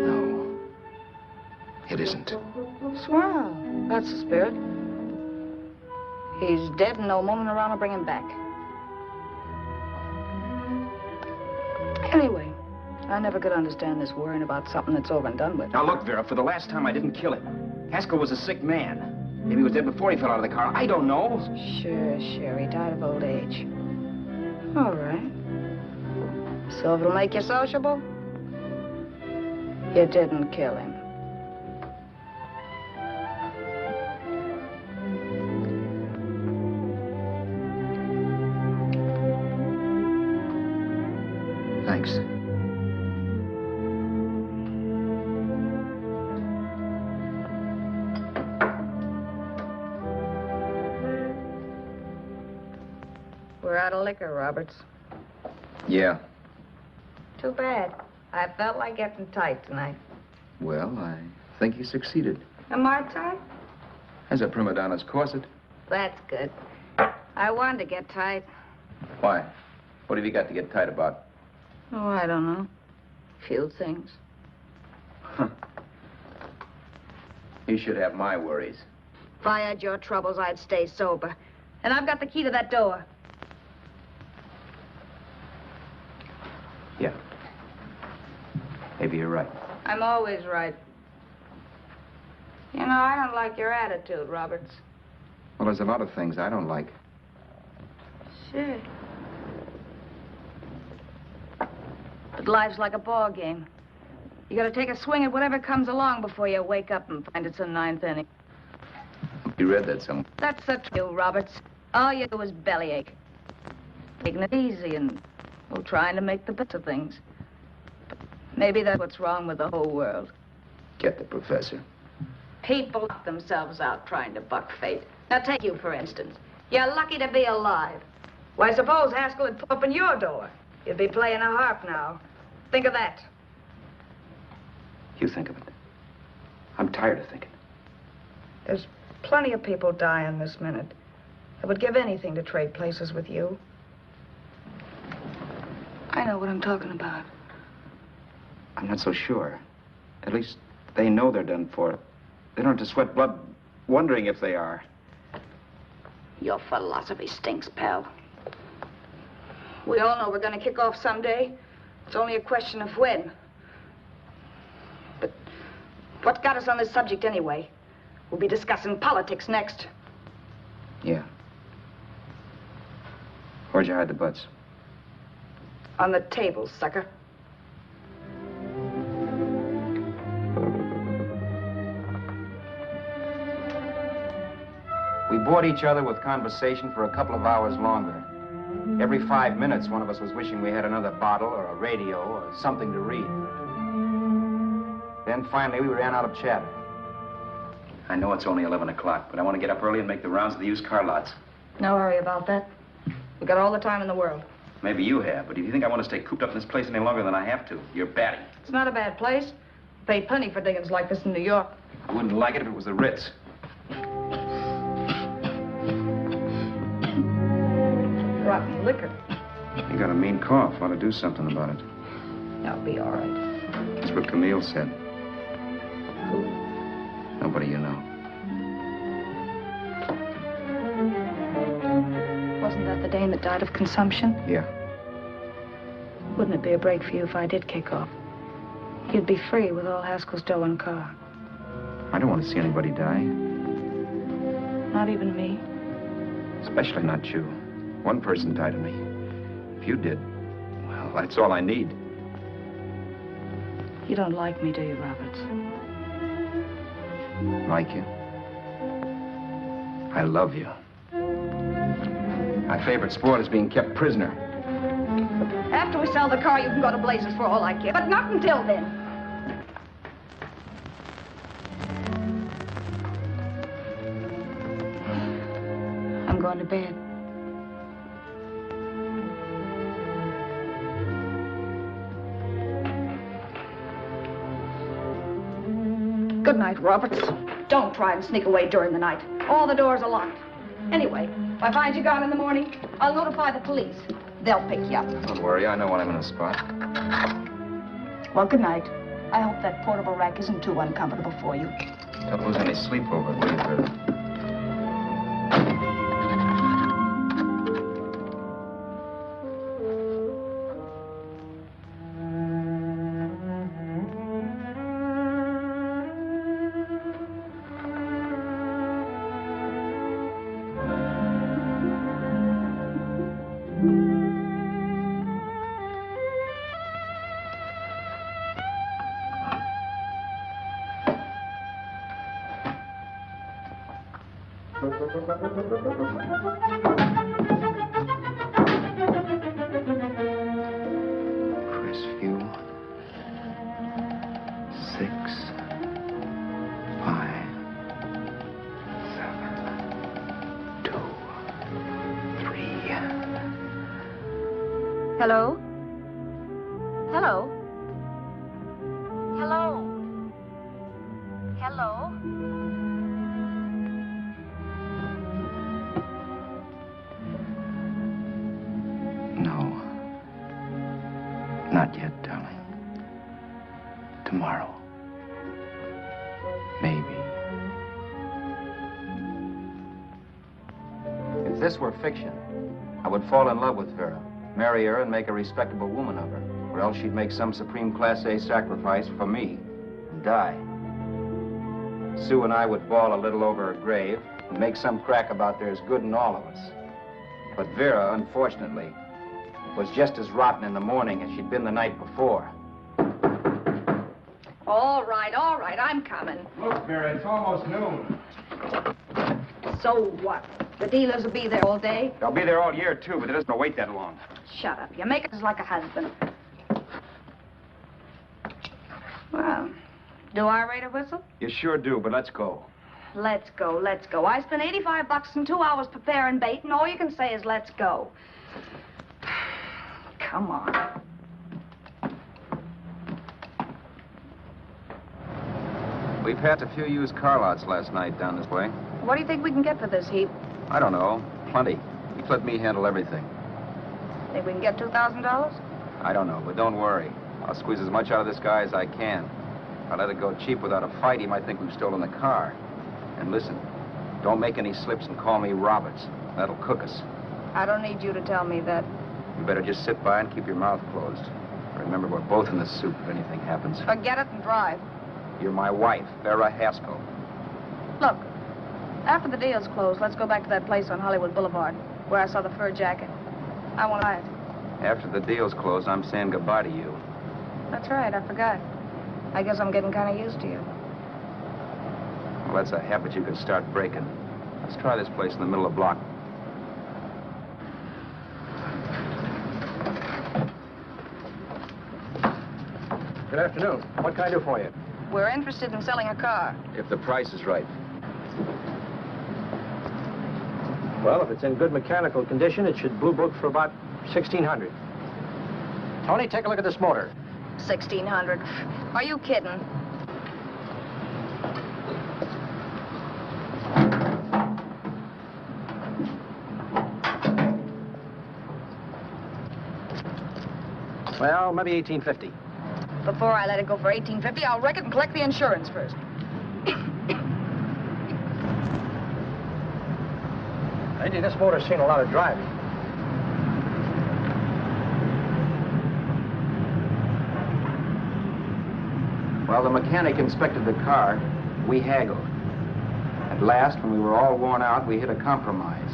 No. It isn't. Swell. That's the spirit. He's dead and no woman around to bring him back. Anyway, I never could understand this worrying about something that's over and done with. Now look, Vera, for the last time I didn't kill him. Haskell was a sick man. Maybe he was dead before he fell out of the car. I don't know. Sure. He died of old age. All right. So it'll make you sociable? You didn't kill him. Thanks. We're out of liquor, Roberts. Yeah. Too bad. I felt like getting tight tonight. Well, I think you succeeded. Am I tight? As a prima donna's corset. That's good. I wanted to get tight. Why? What have you got to get tight about? Oh, I don't know. Few things. Huh. You should have my worries. If I had your troubles, I'd stay sober. And I've got the key to that door. Yeah. Maybe you're right. I'm always right. You know, I don't like your attitude, Roberts. Well, there's a lot of things I don't like. Sure. But life's like a ball game. You gotta take a swing at whatever comes along before you wake up and find it's a ninth inning. You read that somewhere. That's the truth, Roberts. All you do is bellyache. Taking it easy and, well, trying to make the best of things. But maybe that's what's wrong with the whole world. Get the professor. People knock themselves out trying to buck fate. Now, take you, for instance. You're lucky to be alive. Why, suppose Haskell had opened your door. You'd be playing a harp now. Think of that. You think of it. I'm tired of thinking. There's plenty of people dying this minute. I would give anything to trade places with you. I know what I'm talking about. I'm not so sure. At least they know they're done for. They don't have to sweat blood wondering if they are. Your philosophy stinks, pal. We all know we're going to kick off someday. It's only a question of when. But what's got us on this subject anyway? We'll be discussing politics next. Yeah. Where'd you hide the butts? On the table, sucker. We bored each other with conversation for a couple of hours longer. Every 5 minutes, one of us was wishing we had another bottle or a radio or something to read. Then finally, we ran out of chatter. I know it's only 11 o'clock, but I want to get up early and make the rounds of the used car lots. No hurry about that. We've got all the time in the world. Maybe you have, but if you think I want to stay cooped up in this place any longer than I have to, you're batty. It's not a bad place. Paid plenty for diggings like this in New York. I wouldn't like it if it was the Ritz. rotten liquor. You got a mean cough. Ought to do something about it. I'll be all right. That's what Camille said. Who? Nobody you know. Wasn't that the dame that died of consumption? Yeah. Wouldn't it be a break for you if I did kick off? You'd be free with all Haskell's dough and car. I don't want to see anybody die. Not even me. Especially not you. One person died of me. If you did, well, that's all I need. You don't like me, do you, Roberts? Like you? I love you. My favorite sport is being kept prisoner. After we sell the car, you can go to blazes for all I care. But not until then. I'm going to bed. Good night, Roberts. Don't try and sneak away during the night. All the doors are locked. Anyway, if I find you gone in the morning, I'll notify the police. They'll pick you up. Don't worry, I know when I'm in a spot. Well, good night. I hope that portable rack isn't too uncomfortable for you. Don't lose any sleep over it, will you, Vera? Crestview. 6, 5, 7, 2, 3. Hello? Hello? Hello? Hello? No. Not yet, darling. Tomorrow. Maybe. If this were fiction, I would fall in love with Vera, marry her, and make a respectable woman of her. Or else she'd make some supreme Class A sacrifice for me and die. Sue and I would bawl a little over her grave and make some crack about there's good in all of us. But Vera, unfortunately, was just as rotten in the morning as she'd been the night before. All right, I'm coming. Look, Vera, it's almost noon. So what? The dealers will be there all day? They'll be there all year, too, but it doesn't wait that long. Shut up. You make it like a husband. Well, do I rate a whistle? You sure do, but let's go. Let's go, let's go. I spent $85 and 2 hours preparing bait, and all you can say is let's go. Come on. We passed a few used car lots last night down this way. What do you think we can get for this heap? I don't know. Plenty. Just let me handle everything. Think we can get $2,000? I don't know, but don't worry. I'll squeeze as much out of this guy as I can. If I let it go cheap without a fight, he might think we've stolen the car. And listen, don't make any slips and call me Roberts. That'll cook us. I don't need you to tell me that. You better just sit by and keep your mouth closed. Remember, we're both in the soup if anything happens. Forget it and drive. You're my wife, Vera Haskell. Look, after the deal's closed, let's go back to that place on Hollywood Boulevard where I saw the fur jacket. I want to buy it. After the deal's closed, I'm saying goodbye to you. That's right, I forgot. I guess I'm getting kind of used to you. Well, that's a habit you could start breaking. Let's try this place in the middle of the block. Good afternoon. What can I do for you? We're interested in selling a car. If the price is right. Well, if it's in good mechanical condition, it should blue book for about $1,600. Tony, take a look at this motor. $1,600. Are you kidding? Well, maybe $18.50. Before I let it go for $18.50, I'll wreck it and collect the insurance first. Lady, this motor's seen a lot of driving. While the mechanic inspected the car, we haggled. At last, when we were all worn out, we hit a compromise.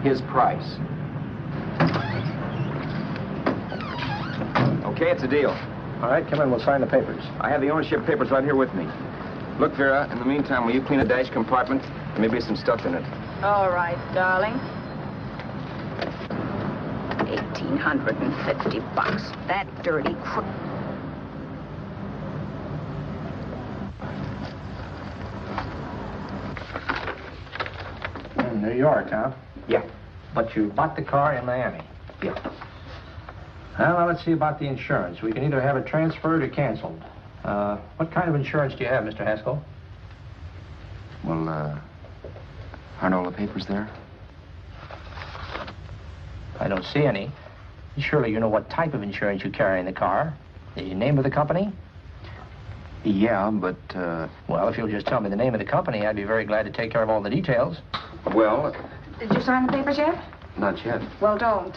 His price. Okay, it's a deal. All right, come in, we'll sign the papers. I have the ownership papers right here with me. Look, Vera, in the meantime, will you clean the dash compartment? There may be some stuff in it. All right, darling. $1,850. That dirty crook. In New York, huh? Yeah. But you bought the car in Miami. Yeah. Well, now let's see about the insurance. We can either have it transferred or canceled. What kind of insurance do you have, Mr. Haskell? Well, aren't all the papers there? I don't see any. Surely you know what type of insurance you carry in the car. The name of the company? Yeah, but, Well, if you'll just tell me the name of the company, I'd be very glad to take care of all the details. well, Did you sign the papers yet? not yet. Well, don't.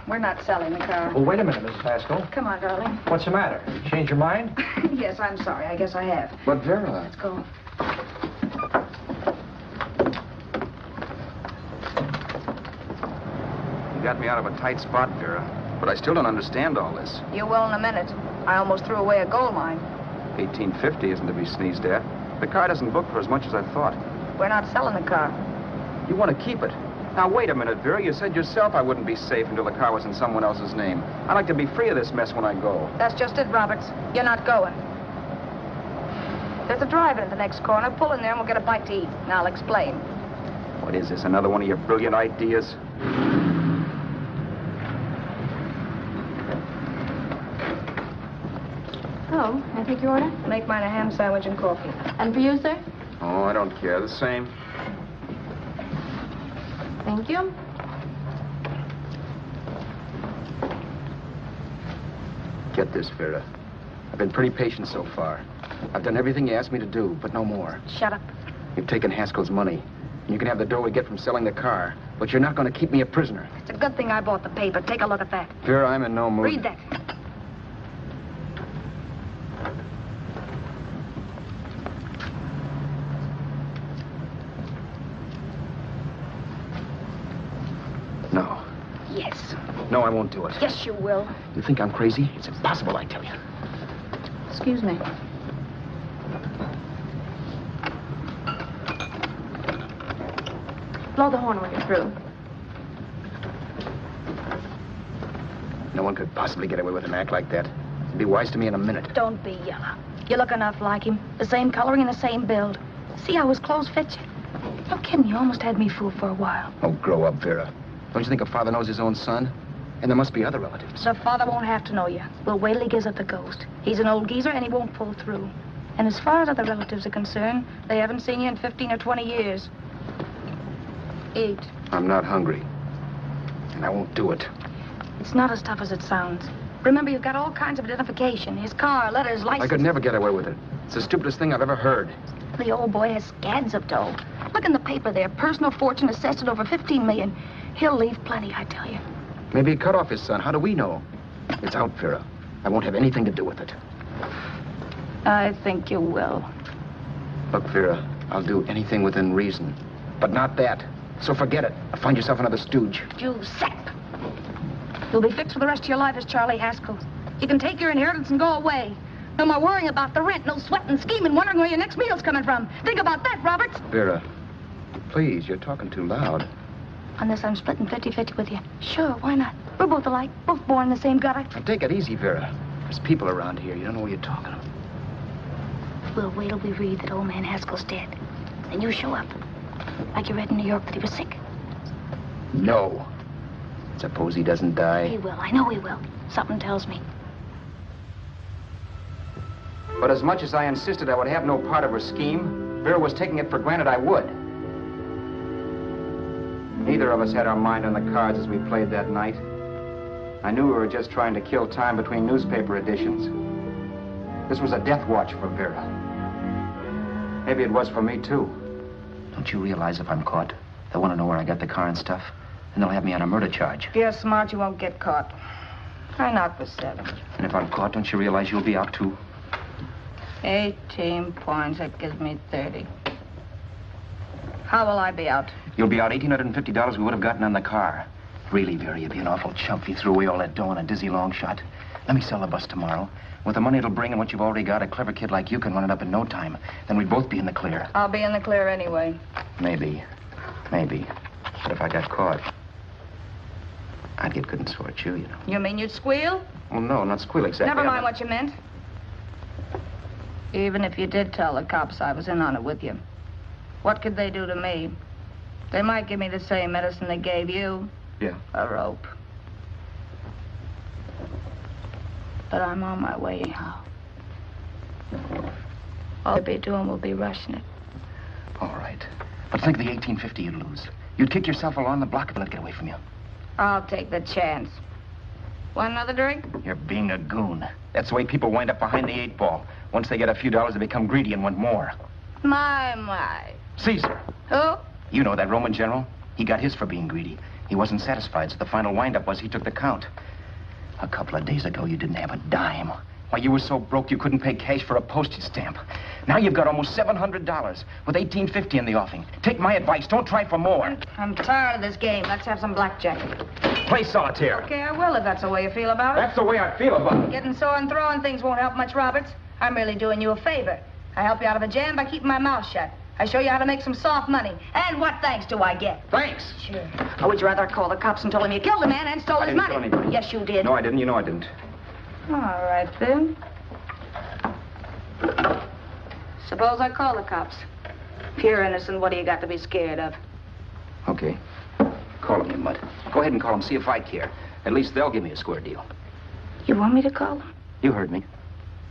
We're not selling the car. Well, wait a minute, Mrs. Haskell. Come on, darling. What's the matter? Change your mind? Yes, I'm sorry. I guess I have. But, Vera... Let's go. You got me out of a tight spot, Vera. But I still don't understand all this. You will in a minute. I almost threw away a gold mine. $18.50 isn't to be sneezed at. The car doesn't book for as much as I thought. We're not selling the car. You want to keep it. Now, wait a minute, Vera. You said yourself I wouldn't be safe until the car was in someone else's name. I'd like to be free of this mess when I go. That's just it, Roberts. You're not going. There's a drive-in at the next corner. Pull in there and we'll get a bite to eat. And I'll explain. What is this, another one of your brilliant ideas? Oh, I take your order? Make mine a ham sandwich and coffee. And for you, sir? Oh, I don't care. The same. Thank you. Get this, Vera. I've been pretty patient so far. I've done everything you asked me to do, but no more. Shut up. You've taken Haskell's money. And you can have the dough we get from selling the car, but you're not going to keep me a prisoner. It's a good thing I bought the paper. Take a look at that. Vera, I'm in no mood. Read that. No. Yes. No, I won't do it. Yes, you will. You think I'm crazy? It's impossible, I tell you. Excuse me. Blow the horn when you're through. No one could possibly get away with an act like that. He'd be wise to me in a minute. Don't be yellow. You look enough like him. The same coloring and the same build. See how his clothes fit you? No kidding, you almost had me fooled for a while. Oh, grow up, Vera. Don't you think a father knows his own son? And there must be other relatives. The father won't have to know you. We'll wait till he gives up the ghost. He's an old geezer and he won't pull through. And as far as other relatives are concerned, they haven't seen you in 15 or 20 years. Eat. I'm not hungry. And I won't do it. It's not as tough as it sounds. Remember, you've got all kinds of identification. His car, letters, license. I could never get away with it. It's the stupidest thing I've ever heard. The old boy has scads of dough. Look in the paper there. Personal fortune assessed at over $15 million. He'll leave plenty, I tell you. Maybe he cut off his son. How do we know? It's out, Vera. I won't have anything to do with it. I think you will. Look, Vera, I'll do anything within reason. But not that. So forget it. Or find yourself another stooge. You sap. You'll be fixed for the rest of your life as Charlie Haskell. You can take your inheritance and go away. No more worrying about the rent, no sweating, scheming, wondering where your next meal's coming from. Think about that, Roberts. Vera, please, you're talking too loud. On this, I'm splitting 50-50 with you. Sure, why not? We're both alike, both born in the same gutter. Now, take it easy, Vera. There's people around here. You don't know what you're talking about. We'll wait till we read that old man Haskell's dead. Then you show up. Like you read in New York that he was sick. No. Suppose he doesn't die. He will. I know he will. Something tells me. But as much as I insisted I would have no part of her scheme, Vera was taking it for granted I would. Neither of us had our mind on the cards as we played that night. I knew we were just trying to kill time between newspaper editions. This was a death watch for Vera. Maybe it was for me, too. Don't you realize if I'm caught, they'll want to know where I got the car and stuff, and they'll have me on a murder charge. If you're smart, you won't get caught. I knock for 7. And if I'm caught, don't you realize you'll be out, too? 18 points, that gives me 30. How will I be out? You'll be out $1,850 we would have gotten on the car. Really, Vera, you'd be an awful chump if you threw away all that dough on a dizzy long shot. Let me sell the bus tomorrow. With the money it'll bring and what you've already got, a clever kid like you can run it up in no time. Then we'd both be in the clear. I'll be in the clear anyway. Maybe. Maybe. But if I got caught, I'd get good and sore at you, you know. You mean you'd squeal? Well, no, not squeal exactly. Never mind what you meant. Even if you did tell the cops I was in on it with you, what could they do to me? They might give me the same medicine they gave you. Yeah. A rope. But I'm on my way anyhow. All they'll be doing will be rushing it. All right. But think of the $1,850 you'd lose. You'd kick yourself along the block and let it get away from you. I'll take the chance. Want another drink? You're being a goon. That's the way people wind up behind the 8 ball. Once they get a few dollars, they become greedy and want more. My. Caesar. Who? You know that Roman general? He got his for being greedy. He wasn't satisfied, so the final wind-up was he took the count. A couple of days ago, you didn't have a dime. Why, you were so broke you couldn't pay cash for a postage stamp. Now you've got almost $700 with $1,850 in the offing. Take my advice. Don't try for more. I'm tired of this game. Let's have some blackjack. Play solitaire. Okay, I will if that's the way you feel about it. That's the way I feel about it. Getting sore and throwing things won't help much, Roberts. I'm really doing you a favor. I help you out of a jam by keeping my mouth shut. I show you how to make some soft money. And what thanks do I get? Thanks. Sure. Or would you rather call the cops and told him you killed a man and stole his money? I didn't kill anybody. Yes, you did. No, I didn't. You know I didn't. All right, then. Suppose I call the cops. If you're innocent, what do you got to be scared of? Okay. Call them, you mutt. Go ahead and call them. See if I care. At least they'll give me a square deal. You want me to call them? You heard me.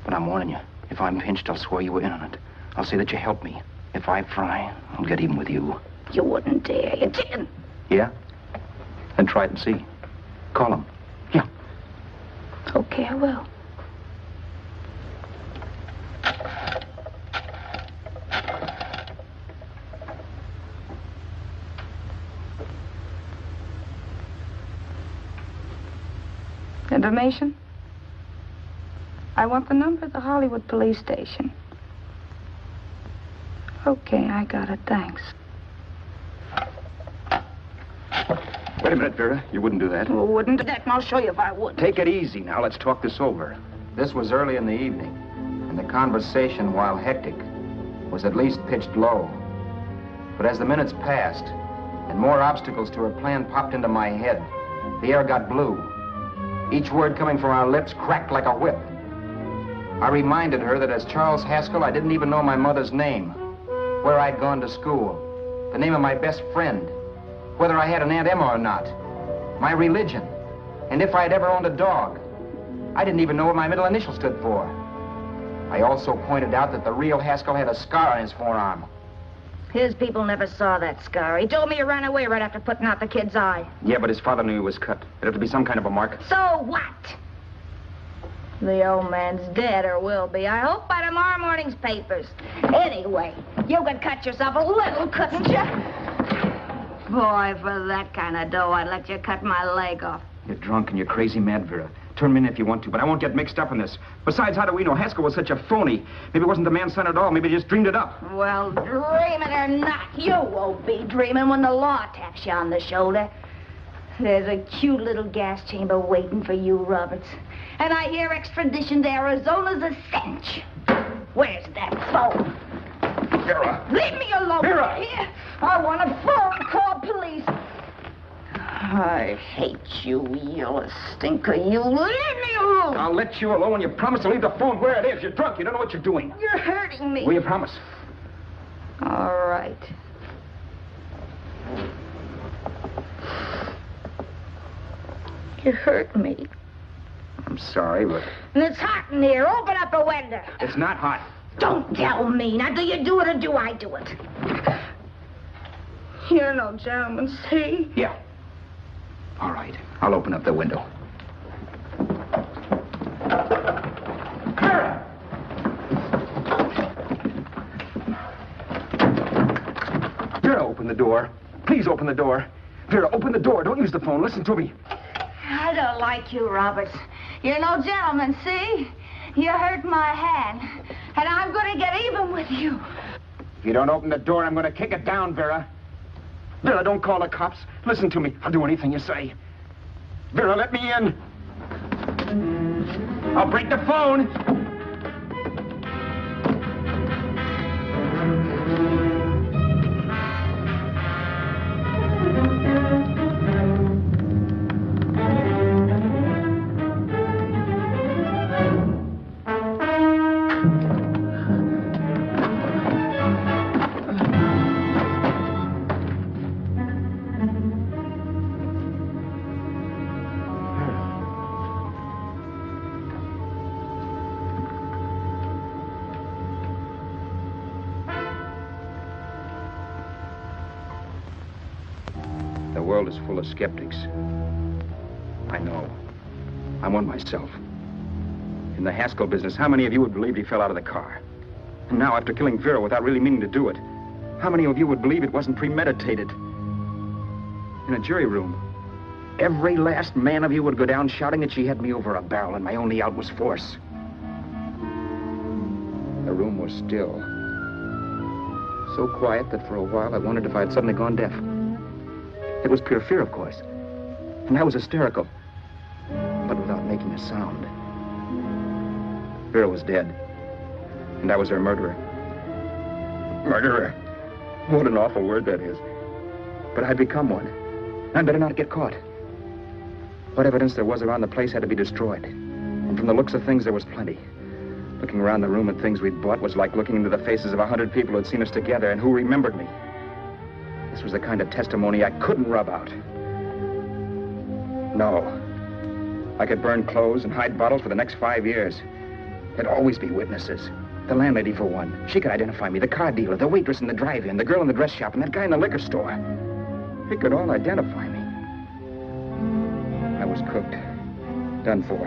But I'm warning you. If I'm pinched, I'll swear you were in on it. I'll say that you helped me. If I fry, I'll get even with you. You wouldn't dare. You didn't. Yeah? Then try it and see. Call them. Yeah. Okay, I will. Information? I want the number of the Hollywood police station. Okay, I got it. Thanks. Wait a minute, Vera. You wouldn't do that. Well, wouldn't do that, and I'll show you if I would. Take it easy now. Let's talk this over. This was early in the evening, and the conversation, while hectic, was at least pitched low. But as the minutes passed, and more obstacles to her plan popped into my head, the air got blue. Each word coming from our lips cracked like a whip. I reminded her that as Charles Haskell, I didn't even know my mother's name, where I'd gone to school, the name of my best friend, whether I had an Aunt Emma or not, my religion, and if I'd ever owned a dog. I didn't even know what my middle initial stood for. I also pointed out that the real Haskell had a scar on his forearm. His people never saw that scar. He told me he ran away right after putting out the kid's eye. Yeah, but his father knew he was cut. It'd have to be some kind of a mark. So what? The old man's dead, or will be. I hope by tomorrow morning's papers. Anyway, you could cut yourself a little, couldn't you? Boy, for that kind of dough, I'd let you cut my leg off. You're drunk and you're crazy mad, Vera. Turn me in if you want to, but I won't get mixed up in this. Besides, how do we know Haskell was such a phony? Maybe it wasn't the man's son at all. Maybe he just dreamed it up. Well, dream it or not, you won't be dreaming when the law taps you on the shoulder. There's a cute little gas chamber waiting for you, Roberts. And I hear extradition to Arizona's a cinch. Where's that phone? Vera! Leave me alone! Vera! Here. I want a phone. Call police. I hate you yellow stinker. You leave me alone. I'll let you alone when you promise to leave the phone where it is. You're drunk. You don't know what you're doing. You're hurting me. Will you promise? All right. You hurt me. I'm sorry, but... And it's hot in here. Open up a window. It's not hot. Don't tell me. Now, do you do it or do I do it? You're no gentleman, see? Yeah. All right. I'll open up the window. open the door. Please open the door. Vera, open the door. Don't use the phone. Listen to me. I don't like you, Roberts. You're no gentleman, see? You hurt my hand, and I'm going to get even with you. If you don't open the door, I'm going to kick it down, Vera. Vera, don't call the cops. Listen to me. I'll do anything you say. Vera, let me in. I'll break the phone. The world is full of skeptics. I know. I'm one myself. In the Haskell business, how many of you would believe he fell out of the car? And now, after killing Vera without really meaning to do it, how many of you would believe it wasn't premeditated? In a jury room, every last man of you would go down shouting that she had me over a barrel and my only out was force. The room was still. So quiet that for a while I wondered if I had suddenly gone deaf. It was pure fear, of course. And I was hysterical. But without making a sound. Vera was dead. And I was her murderer. Murderer. What an awful word that is. But I'd become one. I'd better not get caught. What evidence there was around the place had to be destroyed. And from the looks of things, there was plenty. Looking around the room at things we'd bought was like looking into the faces of 100 people who'd seen us together and who remembered me. This was the kind of testimony I couldn't rub out. No. I could burn clothes and hide bottles for the next 5 years. There'd always be witnesses. The landlady, for one. She could identify me. The car dealer, the waitress in the drive-in, the girl in the dress shop, and that guy in the liquor store. They could all identify me. I was cooked. Done for.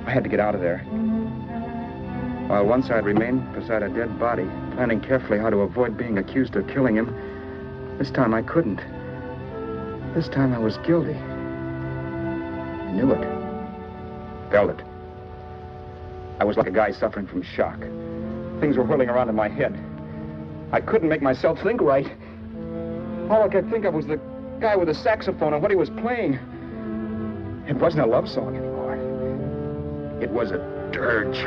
I had to get out of there. While once I'd remained beside a dead body, planning carefully how to avoid being accused of killing him, this time I couldn't. This time I was guilty. I knew it. Felt it. I was like a guy suffering from shock. Things were whirling around in my head. I couldn't make myself think right. All I could think of was the guy with the saxophone and what he was playing. It wasn't a love song anymore. It was a dirge.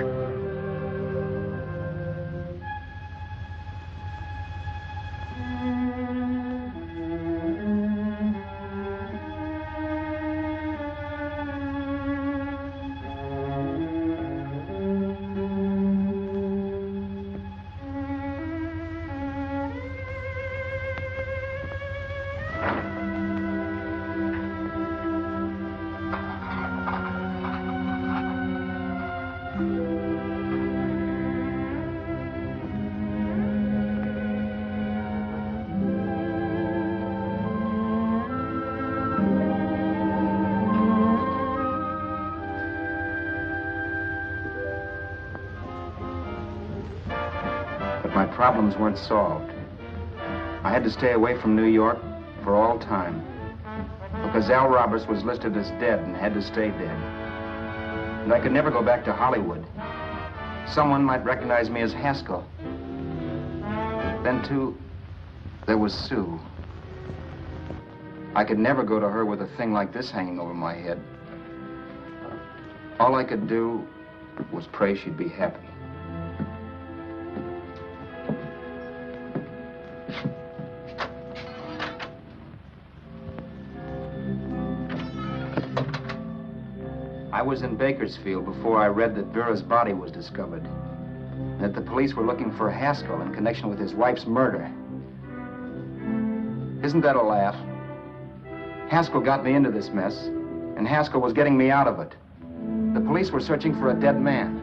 My problems weren't solved. I had to stay away from New York for all time. Because Al Roberts was listed as dead and had to stay dead. And I could never go back to Hollywood. Someone might recognize me as Haskell. Then, too, there was Sue. I could never go to her with a thing like this hanging over my head. All I could do was pray she'd be happy. I was in Bakersfield before I read that Vera's body was discovered. And that the police were looking for Haskell in connection with his wife's murder. Isn't that a laugh? Haskell got me into this mess, and Haskell was getting me out of it. The police were searching for a dead man.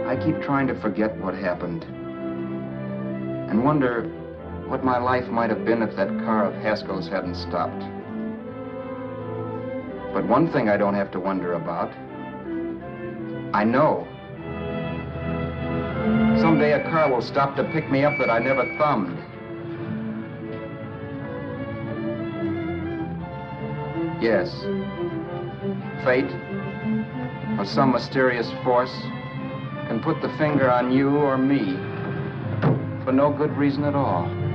I keep trying to forget what happened. And wonder what my life might have been if that car of Haskell's hadn't stopped. But one thing I don't have to wonder about. I know. Someday a car will stop to pick me up that I never thumbed. Yes. Fate, or some mysterious force, can put the finger on you or me for no good reason at all.